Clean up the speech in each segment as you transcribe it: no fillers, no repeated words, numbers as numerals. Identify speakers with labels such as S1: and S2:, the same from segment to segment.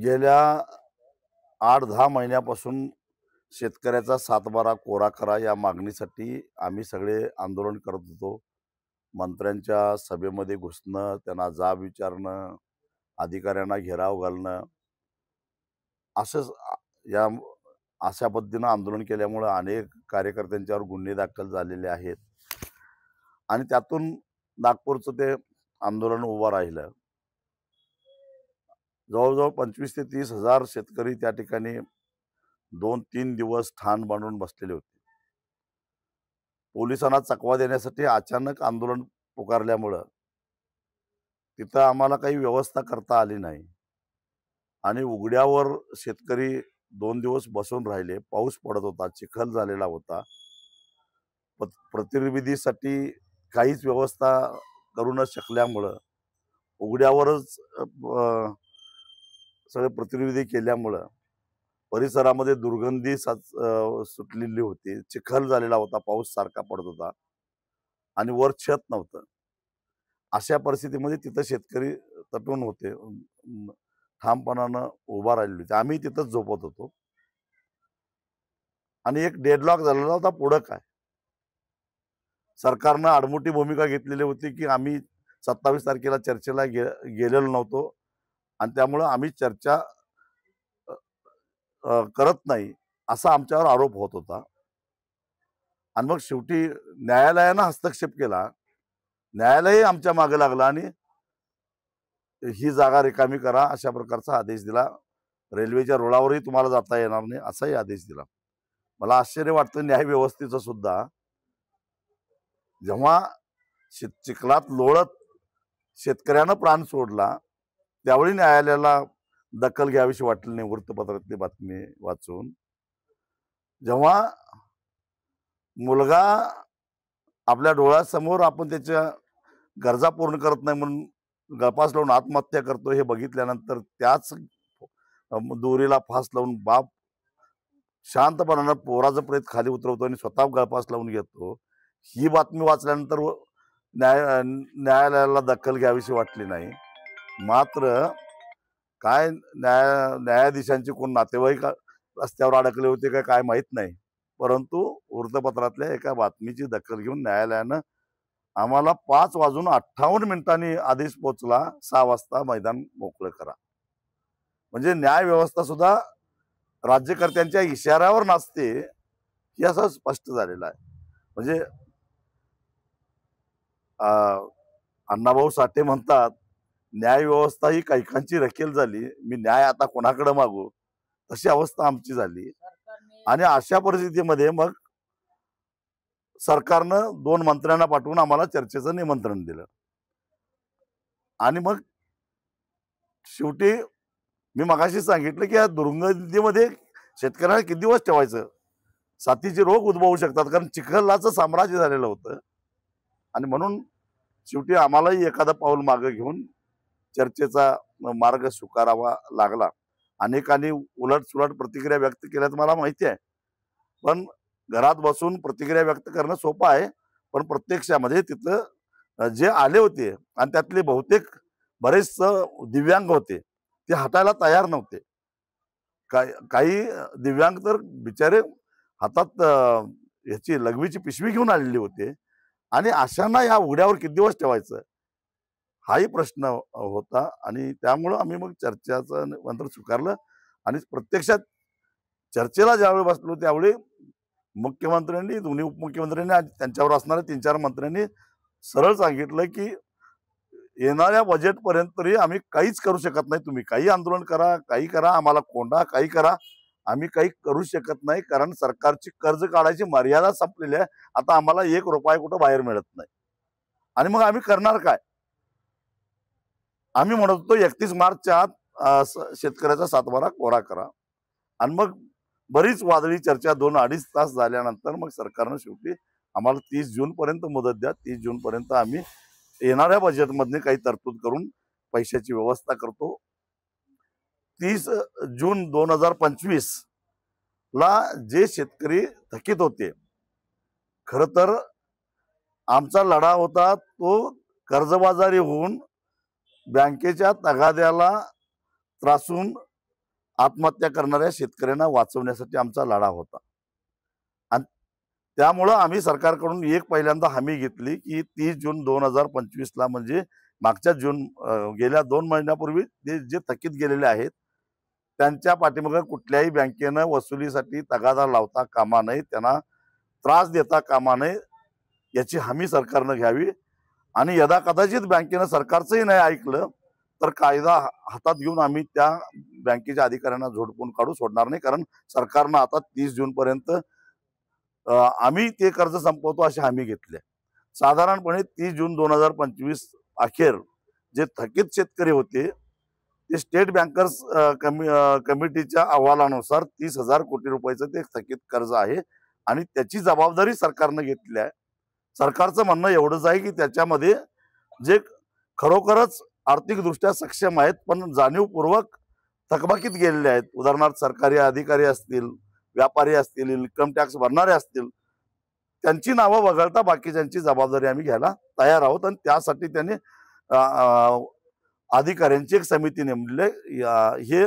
S1: गेल्या 8-10 महिन्यापासून शेतकऱ्याचा सातबारा कोरा करा या मागणीसाठी आम्ही सगळे आंदोलन करत होतो. मंत्र्यांच्या सभेमध्ये घुसणं, त्यांना जाब विचारणं, अधिकाऱ्यांना घेराव घालणं, असंच या अशा पद्धतीनं आंदोलन केल्यामुळं अनेक कार्यकर्त्यांच्यावर गुन्हे दाखल झालेले आहेत आणि त्यातून नागपूरचं ते आंदोलन उभं राहिलं. जवळजवळ 25,000 ते 30,000 शेतकरी त्या ठिकाणी 2-3 दिवस ठाण बांधून बसलेले होते. पोलिसांना चकवा देण्यासाठी अचानक आंदोलन पुकारल्यामुळं तिथं आम्हाला काही व्यवस्था करता आली नाही आणि उघड्यावर शेतकरी 2 दिवस बसून राहिले. पाऊस पडत होता, चिखल झालेला होता. प्रतिनिधीसाठी काहीच व्यवस्था करू न शकल्यामुळं उघड्यावरच सगळे प्रतिनिधी केल्यामुळं परिसरामध्ये दुर्गंधी सुटलेली होती. चिखल झालेला होता, पाऊस सारखा पडत होता आणि वर छत नव्हतं. अशा परिस्थितीमध्ये तिथं शेतकरी तटून होते, ठामपणानं उभा राहिलेले होते. आम्ही तिथंच झोपत होतो आणि एक डेडलॉक झालेला होता. पुढं काय, सरकारनं आडमुठी भूमिका घेतलेली होती की आम्ही 27 तारखेला चर्चेला गेलेलो नव्हतो आणि त्यामुळं आम्ही चर्चा करत नाही असा आमच्यावर आरोप होत होता. आणि मग शेवटी न्यायालयानं हस्तक्षेप केला. न्यायालयही आमच्या मागे लागला आणि ही जागा रिकामी करा अशा प्रकारचा आदेश दिला. रेल्वेच्या रुळावरही तुम्हाला जाता येणार नाही असाही आदेश दिला. मला आश्चर्य वाटतं न्याय व्यवस्थेचं सुद्धा. जेव्हा चिखलात लोळत शेतकऱ्यानं प्राण सोडला त्यावेळी न्यायालयाला दखल घ्यावीशी वाटली नाही. वृत्तपत्रातली बातमी वाचून जेव्हा मुलगा आपल्या डोळ्यासमोर आपण त्याच्या गरजा पूर्ण करत नाही म्हणून गळफास लावून आत्महत्या करतो हे बघितल्यानंतर त्याच दोरीला फास लावून बाप शांतपणानं पोराचं प्रेत खाली उतरवतो आणि स्वतः गळफास लावून घेतो. ही बातमी वाचल्यानंतर न्यायालयाला दखल घ्यावीशी वाटली नाही. मात्र काय न्यायाधीशांचे कोण नातेवाईक रस्त्यावर अडकले होते काय माहीत नाही, परंतु वृत्तपत्रातल्या एका बातमीची दखल घेऊन न्यायालयानं आम्हाला 5:58 आदेश पोचला, 6 वाजता मैदान मोकळं करा. म्हणजे न्याय व्यवस्था सुद्धा राज्यकर्त्यांच्या इशाऱ्यावर नाचते हे असं स्पष्ट झालेलं आहे. म्हणजे अण्णाभाऊ साठे म्हणतात, न्याय व्यवस्था ही कैकांची रखेल झाली, मी न्याय आता कोणाकडे मागू, तशी अवस्था आमची झाली. आणि अशा परिस्थितीमध्ये मग सरकारनं 2 मंत्र्यांना पाठवून आम्हाला चर्चेचं निमंत्रण दिलं. आणि मग शेवटी मी मगाशी सांगितलं की या दुर्गंधीमध्ये शेतकऱ्यांना किती दिवस ठेवायचं. साथीचे रोग उद्भवू शकतात कारण चिखलाचं साम्राज्य झालेलं होतं. आणि म्हणून शेवटी आम्हालाही एखादं पाऊल मागे घेऊन चर्चेचा मार्ग स्वीकारावा लागला. अनेकांनी उलट प्रतिक्रिया व्यक्त केल्याचं मला माहिती आहे, पण घरात बसून प्रतिक्रिया व्यक्त करणं सोपं आहे, पण प्रत्यक्षामध्ये तिथं जे आले होते आणि त्यातले बहुतेक बरेच दिव्यांग होते, ते हटायला तयार नव्हते. काही दिव्यांग तर बिचारे हातात ह्याची लघवीची पिशवी घेऊन आलेली होते. आणि अशांना या उघड्यावर किती दिवस ठेवायचं हाही प्रश्न होता. आणि त्यामुळं आम्ही मग चर्चेचं मंत्र स्वीकारलं. आणि प्रत्यक्षात चर्चेला ज्यावेळी बसलो त्यावेळी मुख्यमंत्र्यांनी, दोन्ही उपमुख्यमंत्र्यांनी आणि त्यांच्यावर असणाऱ्या 3-4 मंत्र्यांनी सरळ सांगितलं की येणाऱ्या बजेटपर्यंत तरी आम्ही काहीच करू शकत नाही. तुम्ही काही आंदोलन करा, काही करा, आम्हाला कोंडा, काही करा, आम्ही काही करू शकत नाही कारण सरकारची कर्ज काढायची मर्यादा संपलेली आहे. आता आम्हाला 1 रुपया कुठं बाहेर मिळत नाही. आणि मग आम्ही करणार काय. आम्ही म्हणत होतो 31 मार्चच्या आत शेतकऱ्याचा सातबारा कोरा करा. आणि मग बरीच वादळी चर्चा 2-2.5 तास झाल्यानंतर मग सरकारनं शेवटी आम्हाला 30 जूनपर्यंत मुदत द्या, 30 जूनपर्यंत आम्ही येणाऱ्या बजेटमधने काही तरतूद करून पैशाची व्यवस्था करतो. 30 जून 2025 ला जे शेतकरी थकीत होते, खरं तर आमचा लढा होता तो कर्जबाजारी होऊन बँकेच्या तगाद्याला त्रासून आत्महत्या करणाऱ्या शेतकऱ्यांना वाचवण्यासाठी आमचा लढा होता. आणि त्यामुळं आम्ही सरकारकडून पहिल्यांदा हमी घेतली की 30 जून 2025ला म्हणजे मागच्या गेल्या 2 महिन्यापूर्वी जे थकीत गेलेले आहेत त्यांच्या पाठीमागे कुठल्याही बँकेनं वसुलीसाठी तगादा लावता कामा नये, त्यांना त्रास देता कामा नये याची हमी सरकारनं घ्यावी. आणि यदा कदाचित बँकेनं सरकारचंही नाही ऐकलं तर कायदा हातात घेऊन आम्ही त्या बँकेच्या अधिकाऱ्यांना झोडपून काढू सोडणार नाही. कारण सरकारनं आता 30 जूनपर्यंत आम्ही ते कर्ज संपवतो अशी हमी घेतली. साधारणपणे 30 जून 2025 अखेर जे थकीत शेतकरी होते ते स्टेट बँकर्स कमिटीच्या अहवालानुसार 30,000 कोटी रुपयाचं ते थकीत कर्ज आहे आणि त्याची जबाबदारी सरकारनं घेतली आहे. सरकारचं म्हणणं एवढंच आहे की त्याच्यामध्ये जे खरोखरच आर्थिकदृष्ट्या सक्षम आहेत पण जाणीवपूर्वक थकबाकीत गेलेले आहेत, उदाहरणार्थ सरकारी अधिकारी असतील, व्यापारी असतील, इन्कम टॅक्स भरणारे असतील, त्यांची नावं वगळता बाकीच्यांची जबाबदारी आम्ही घ्यायला तयार आहोत. आणि त्यासाठी त्यांनी अधिकाऱ्यांची एक समिती नेमली हे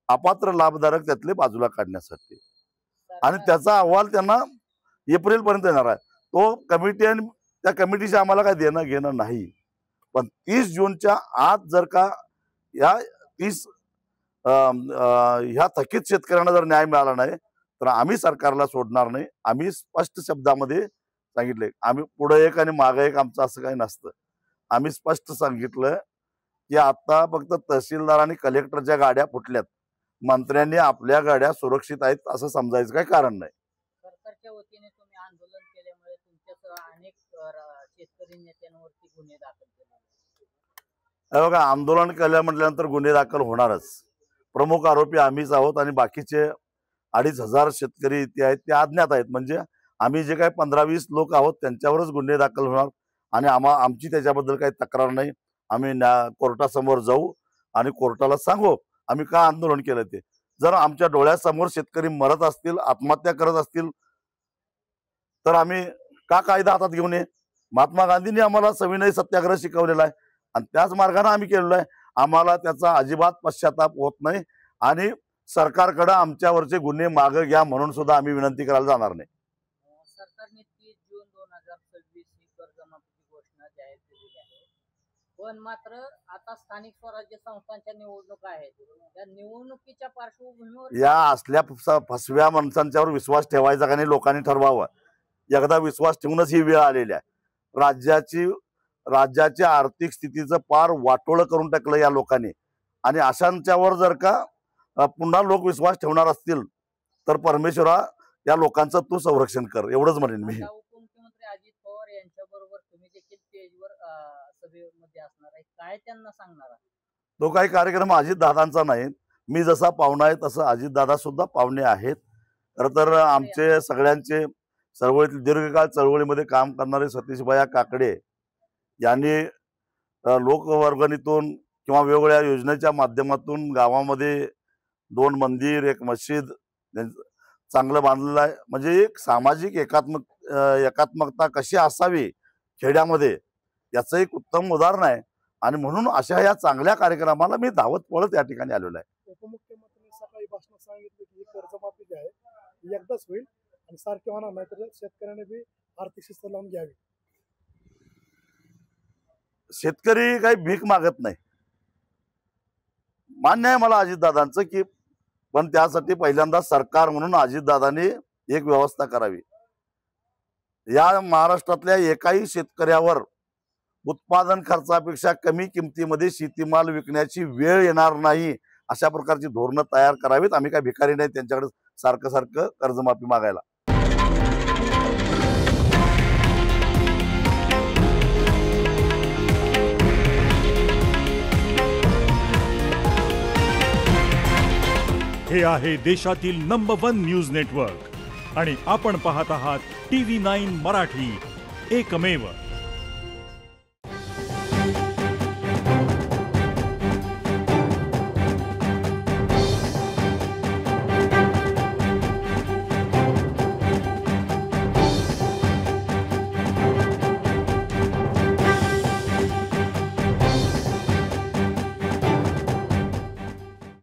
S1: अपात्र लाभधारक त्यातले बाजूला काढण्यासाठी. आणि त्याचा अहवाल त्यांना एप्रिलपर्यंत येणार आहे. तो कमिटी आणि त्या कमिटीशी आम्हाला काय देणं घेणं नाही. पण 30 जूनच्या आत जर का ह्या थकीत शेतकऱ्यांना जर न्याय मिळाला नाही तर आम्ही सरकारला सोडणार नाही. आम्ही स्पष्ट शब्दामध्ये सांगितले, आम्ही पुढे एक आणि मागे एक आमचं असं काही नसतं. आम्ही स्पष्ट सांगितलं की आता फक्त तहसीलदार आणि कलेक्टरच्या गाड्या फुटल्यात, मंत्र्यांनी आपल्या गाड्या सुरक्षित आहेत असं समजायचं काही कारण नाही.
S2: सरकारच्या वतीने तुम्ही आंदोलन केल्यामुळे तुमच्यासह अनेक शेतकरी नेत्यांवरती गुन्हे दाखल केले.
S1: बघा, आंदोलन केलं म्हटल्यानंतर गुन्हे दाखल होणारच. प्रमुख आरोपी आम्हीच आहोत आणि बाकीचे 2,500 शेतकरी इथे आहेत ते अज्ञात आहेत. म्हणजे आम्ही जे काही 15-20 लोक आहोत त्यांच्यावरच गुन्हे दाखल होणार आणि आमची त्याच्याबद्दल काही तक्रार नाही. आम्ही कोर्टासमोर जाऊ आणि कोर्टाला सांगू आम्ही का आंदोलन केलं ते. जर आमच्या डोळ्यासमोर शेतकरी मरत असतील, आत्महत्या करत असतील तर आम्ही का कायदा हातात घेऊन ये. महात्मा गांधींनी आम्हाला सविनय सत्याग्रह शिकवलेला आहे आणि त्याच मार्गाने आम्ही केलेला आहे. आम्हाला त्याचा अजिबात पश्चाताप होत नाही आणि सरकारकडे आमच्यावरचे गुन्हे मागे घ्या म्हणून सुद्धा आम्ही विनंती करायला जाणार नाही.
S2: सरकारने 30 जून 2026 ही कर्जमाफीची घोषणा जाहीर केलेली आहे. पण मात्र आता स्थानिक स्वराज्य संस्थांच्या निवडणुका आहेत. त्या निवडणुकीच्या पार्श्वभूमीवर
S1: या असल्या फसव्या माणसांच्यावर विश्वास ठेवायचा का नाही लोकांनी ठरवावं. एकदा विश्वास ठेवूनच ही वेळ आलेली आहे. राज्याच्या आर्थिक स्थितीचं पार वाटोळं करून टाकलं या लोकांनी आणि अशांच्यावर जर का पुन्हा लोक विश्वास ठेवणार असतील तर परमेश्वरा या लोकांचं तू संरक्षण कर एवढंच म्हणेन मी.
S2: उपमुख्यमंत्री अजित पवार यांच्याबरोबर तुम्ही देखील स्टेजवर सभेमध्ये असणार आहे, काय त्यांना सांगणार?
S1: तो काही कार्यक्रम अजितदादांचा नाही. मी जसा पाहुणा आहे तसं अजितदादा सुद्धा पाहुणे आहेत. खरं तर आमचे सगळ्यांचे चळवळीतील दीर्घकाळ चळवळीमध्ये काम करणारे सतीशभाया काकडे यांनी लोकवर्गणीतून किंवा वेगवेगळ्या योजनेच्या माध्यमातून गावामध्ये 2 मंदिर, 1 मस्जिद चांगलं बांधलेलं आहे. म्हणजे एक सामाजिक एकात्मकता कशी असावी खेड्यामध्ये याचं एक उत्तम उदाहरण आहे आणि म्हणून अशा या चांगल्या कार्यक्रमाला मी धावत पळत या ठिकाणी आलेलो आहे.
S3: उपमुख्यमंत्र्यांनी सकाळी भाषणात सांगितलं की कर्जमाफी जी आहे एकदाच होईल आणि सारखी होणार नाही तर शेतकऱ्यांनी बी आर्थिक शिस्त लावून घ्यावी.
S1: शेतकरी काही भीक मागत नाही, मान्य आहे मला अजितदादांचं की, पण त्यासाठी पहिल्यांदा सरकार म्हणून अजितदादांनी एक व्यवस्था करावी. या महाराष्ट्रातल्या एकाही शेतकऱ्यावर उत्पादन खर्चापेक्षा कमी किमतीमध्ये शेतीमाल विकण्याची वेळ येणार नाही अशा प्रकारची धोरणं तयार करावीत. आम्ही काही भिकारी नाही त्यांच्याकडे सारखं सारखं कर्जमाफी मागायला.
S4: हे आहे देशातील नंबर 1 न्यूज नेटवर्क आणि आपण पाहत आहात TV9 मराठी, एकमेव.